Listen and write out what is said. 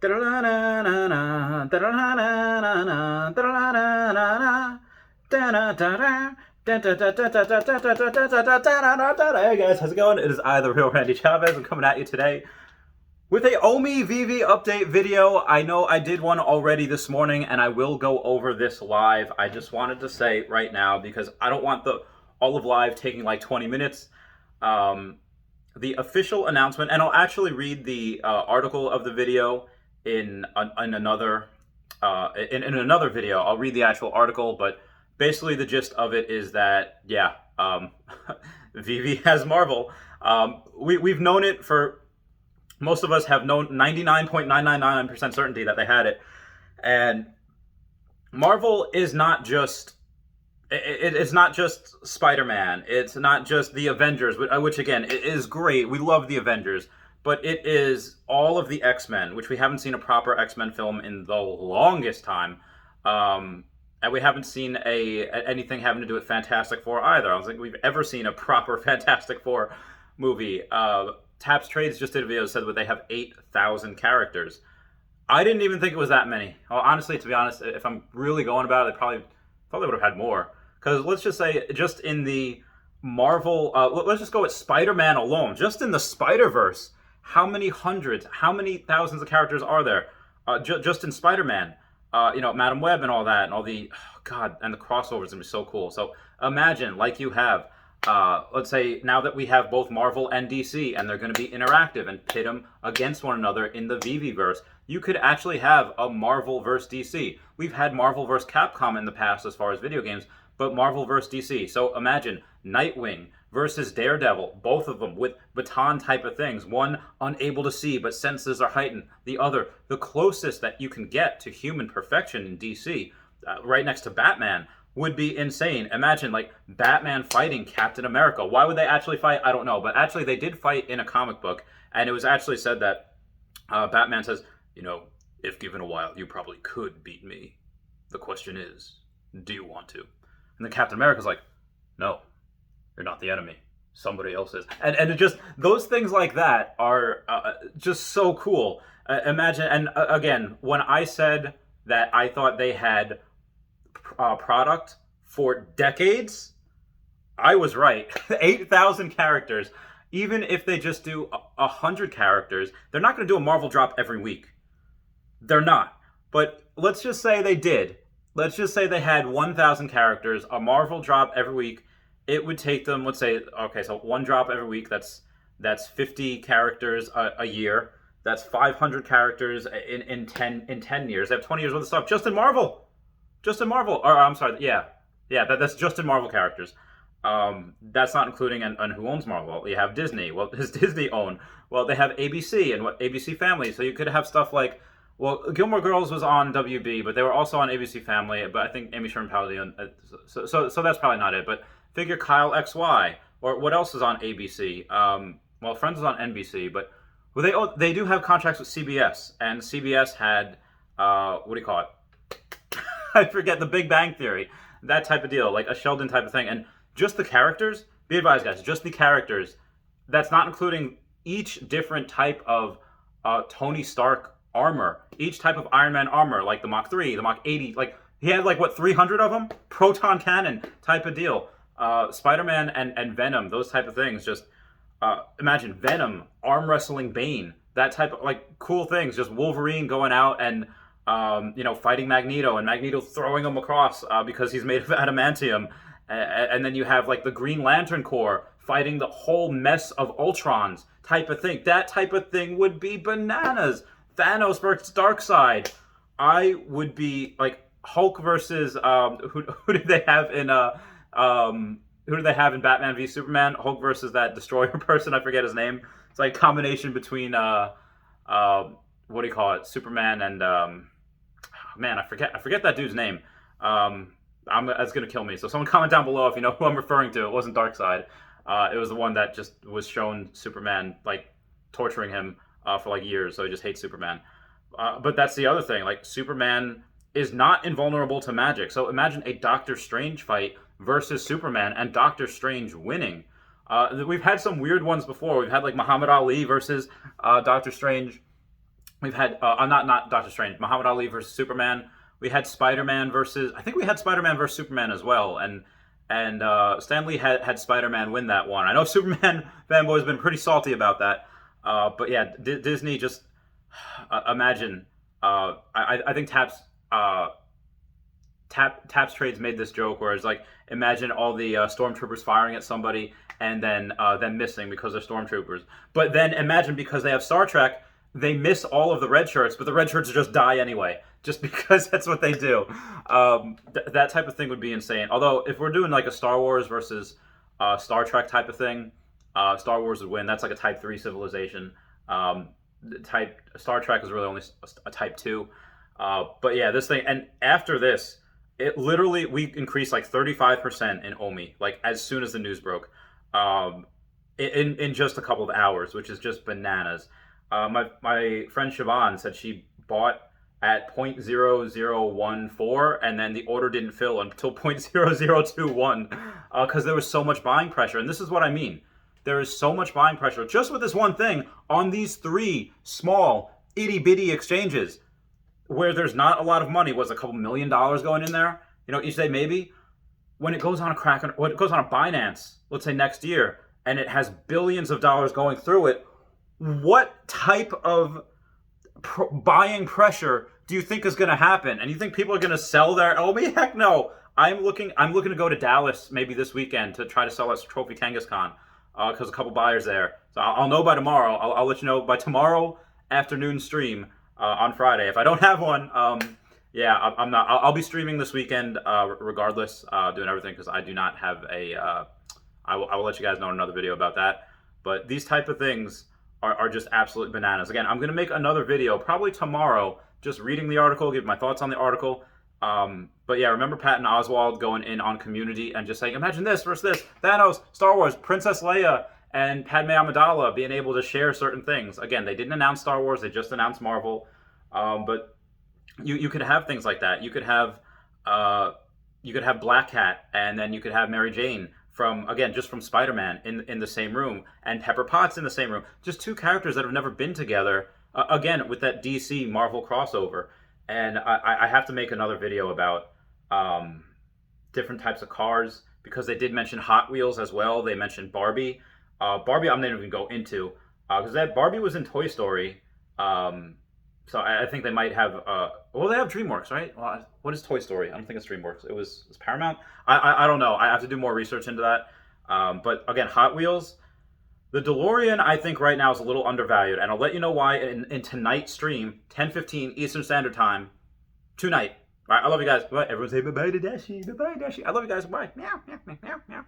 Hey guys, how's it going? It is I, the real Randy Chavez. I'm coming at you today with a Omi Veve update video. I know I did one already this morning, and I will go over this live. I just wanted to say right now, because I don't want all of live taking like 20 minutes. The official announcement, and I'll actually read the article of the video in another video. I'll read the actual article, but basically the gist of it is that Veve has Marvel. We've known it for, most of us have known 99.999% certainty that they had it, and Marvel is not just. It's not just Spider-Man. It's not just the Avengers, which again is great. We love the Avengers, but it is all of the X-Men, which we haven't seen a proper X-Men film in the longest time, and we haven't seen anything having to do with Fantastic Four either. I don't think we've ever seen a proper Fantastic Four movie. Taps Trades just did a video that said that they have 8,000 characters. I didn't even think it was that many. Well, honestly, to be honest, if I'm really going about it, they probably would have had more. Because let's just say, just in the Marvel, let's just go with Spider-Man alone. Just in the Spider-Verse, how many hundreds, how many thousands of characters are there? Just in Spider-Man, Madam Web and all that, and all the, and the crossovers are going to be so cool. So imagine, like you have, let's say now that we have both Marvel and DC, and they're going to be interactive and pit them against one another in the Veve-verse, you could actually have a Marvel versus DC. We've had Marvel versus Capcom in the past as far as video games, but Marvel versus DC. So imagine Nightwing versus Daredevil, both of them with baton type of things. One unable to see, but senses are heightened. The other, the closest that you can get to human perfection in DC, right next to Batman, would be insane. Imagine like Batman fighting Captain America. Why would they actually fight? I don't know, but actually they did fight in a comic book, and it was actually said that Batman says, if given a while, you probably could beat me. The question is, do you want to? And then Captain America's like, no, you're not the enemy. Somebody else is. And it just, those things like that are just so cool. Imagine, and again, when I said that I thought they had product for decades, I was right. 8,000 characters. Even if they just do 100 characters, they're not going to do a Marvel drop every week. They're not. But let's just say they did. Let's just say they had 1,000 characters, a Marvel drop every week. It would take them, let's say, okay, so one drop every week. That's 50 characters a year. That's 500 characters in 10 years. They have 20 years worth of stuff just in Marvel. Just in Marvel. Or I'm sorry, that's just in Marvel characters. That's not including and who owns Marvel. You have Disney. Well, does Disney own? Well, they have ABC and ABC Family. So you could have stuff like, well, Gilmore Girls was on WB, but they were also on ABC Family. But I think Amy Sherman probably on. So that's probably not it. But figure Kyle XY, or what else is on ABC? Well, Friends is on NBC, but they do have contracts with CBS, and CBS had what do you call it? I forget, The Big Bang Theory, that type of deal, like a Sheldon type of thing, and just the characters. Be advised, guys, just the characters. That's not including each different type of Tony Stark armor, each type of Iron Man armor, like the Mach 3, the Mach 80, like he had 300 of them, proton cannon type of deal. Spider-Man and Venom, those type of things. Just imagine Venom arm wrestling Bane, that type of cool things. Just Wolverine going out and fighting Magneto, and Magneto throwing him across because he's made of adamantium. And then you have the Green Lantern Corps fighting the whole mess of Ultrons type of thing. That type of thing would be bananas. Thanos versus Darkseid. I would be Hulk versus who did they have in who do they have in Batman v Superman? Hulk versus that destroyer person. I forget his name. It's like a combination between what do you call it? Superman and man, I forget that dude's name. That's gonna kill me. So someone comment down below if you know who I'm referring to. It wasn't Darkseid. It was the one that just was shown Superman torturing him for years, so he just hates Superman. But that's the other thing. Superman is not invulnerable to magic. So imagine a Doctor Strange fight versus Superman, and Doctor Strange winning. We've had some weird ones before. We've had Muhammad Ali versus Doctor Strange. We've had not Doctor Strange, Muhammad Ali versus Superman. We had Spider-Man versus, I think we had Spider-Man versus Superman as well, and Stan Lee had Spider-Man win that one. I know Superman fanboys have been pretty salty about that, but yeah, Disney just imagine. I think Taps Trades made this joke where it's like, imagine all the stormtroopers firing at somebody and then them missing because they're stormtroopers. But then imagine, because they have Star Trek, they miss all of the red shirts, but the red shirts just die anyway, just because that's what they do. That type of thing would be insane. Although, if we're doing like a Star Wars versus Star Trek type of thing, Star Wars would win. That's like a Type 3 civilization. Star Trek is really only a Type 2. But yeah, this thing, and after this, it literally, we increased like 35% in Omi, like as soon as the news broke, in just a couple of hours, which is just bananas. My friend Siobhan said she bought at 0.0014, and then the order didn't fill until 0.0021, because there was so much buying pressure. And this is what I mean. There is so much buying pressure just with this one thing on these 3 small itty-bitty exchanges where there's not a lot of money. Was a couple $1 million going in there, each day maybe. When it goes on when it goes on a Binance, let's say next year, and it has billions of dollars going through it, what type of buying pressure do you think is going to happen? And you think people are going to sell their Omi? Heck no. I'm looking to go to Dallas maybe this weekend to try to sell that trophy Kangaskhan, because a couple buyers there. So I'll know by tomorrow. I'll let you know by tomorrow afternoon stream on Friday. If I don't have one, yeah, I'm not. I'll be streaming this weekend regardless, doing everything, because I do not have a. I will let you guys know in another video about that. But these type of things are just absolute bananas. Again, I'm going to make another video probably tomorrow, just reading the article, give my thoughts on the article. But yeah, remember Patton Oswalt going in on Community and just saying, imagine this versus this, Thanos, Star Wars, Princess Leia, and Padme Amidala being able to share certain things. Again, they didn't announce Star Wars, they just announced Marvel. But you could have things like that. You could have Black Cat, and then you could have Mary Jane from Spider-Man in the same room, and Pepper Potts in the same room. Just 2 characters that have never been together, again, with that DC Marvel crossover. And I have to make another video about different types of cars, because they did mention Hot Wheels as well. They mentioned Barbie. Barbie I'm not even going to go into, because that Barbie was in Toy Story. So I think they might have, they have DreamWorks, right? Well, what is Toy Story? I don't think it's DreamWorks. It was Paramount? I don't know. I have to do more research into that. But again, Hot Wheels, the DeLorean, I think right now is a little undervalued. And I'll let you know why in tonight's stream, 10:15 Eastern Standard Time, tonight. All right, I love you guys. Bye. Everyone say bye-bye to Dashi. Bye-bye, Dashi. I love you guys. Bye. Meow, meow, meow, meow.